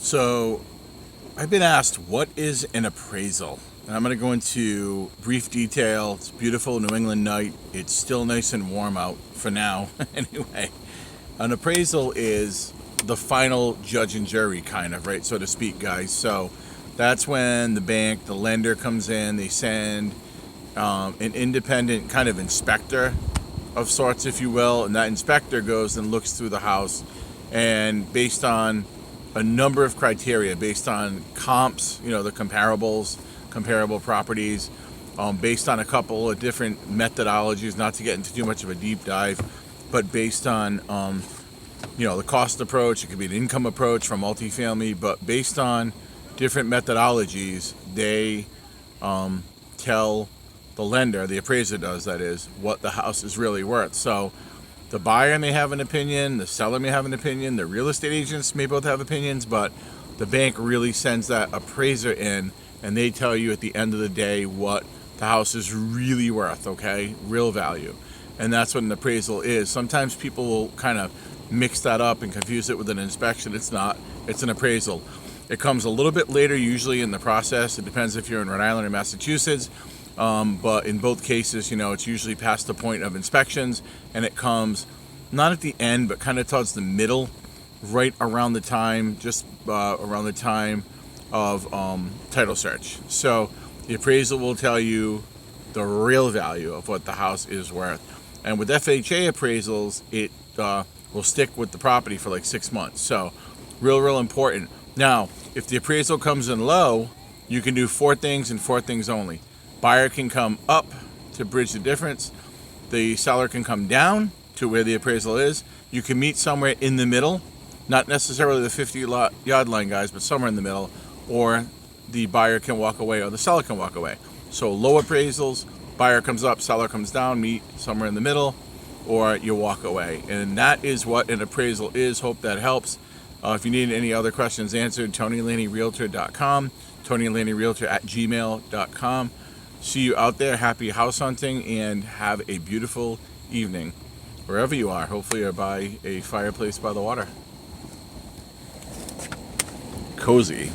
So, I've been asked, what is an appraisal? And I'm going to go into brief detail. It's a beautiful New England night. It's still nice and warm out for now. Anyway, an appraisal is the final judge and jury, kind of, right, so to speak, guys. So that's when the bank, the lender comes in, they send an independent kind of inspector of sorts, if you will, and that inspector goes and looks through the house, and based on a number of criteria, based on comps, the comparable properties, based on a couple of different methodologies, not to get into too much of a deep dive, but based on the cost approach. It could be an income approach from multifamily, but based on different methodologies, they tell the lender, the appraiser does, that is, what the house is really worth. So the buyer may have an opinion, the seller may have an opinion, the real estate agents may both have opinions, but the bank really sends that appraiser in, and they tell you at the end of the day what the house is really worth, okay? Real value. And that's what an appraisal is. Sometimes people will kind of mix that up and confuse it with an inspection. It's not. It's an appraisal. It comes a little bit later usually in the process. It depends if you're in Rhode Island or Massachusetts. But in both cases, it's usually past the point of inspections, and it comes not at the end, but kind of towards the middle, right around the time, around the time of title search. So the appraisal will tell you the real value of what the house is worth. And with FHA appraisals, it will stick with the property for like 6 months. So real important. Now, if the appraisal comes in low, you can do 4 things and 4 things only. Buyer can come up to bridge the difference. The seller can come down to where the appraisal is. You can meet somewhere in the middle, not necessarily the 50-yard line, guys, but somewhere in the middle, or the buyer can walk away or the seller can walk away. So low appraisals, buyer comes up, seller comes down, meet somewhere in the middle, or you walk away. And that is what an appraisal is. Hope that helps. If you need any other questions answered, TonyLaneyRealtor.com, TonyLaneyRealtor@gmail.com. See you out there. Happy house hunting, and have a beautiful evening wherever you are. Hopefully you're by a fireplace by the water. Cozy.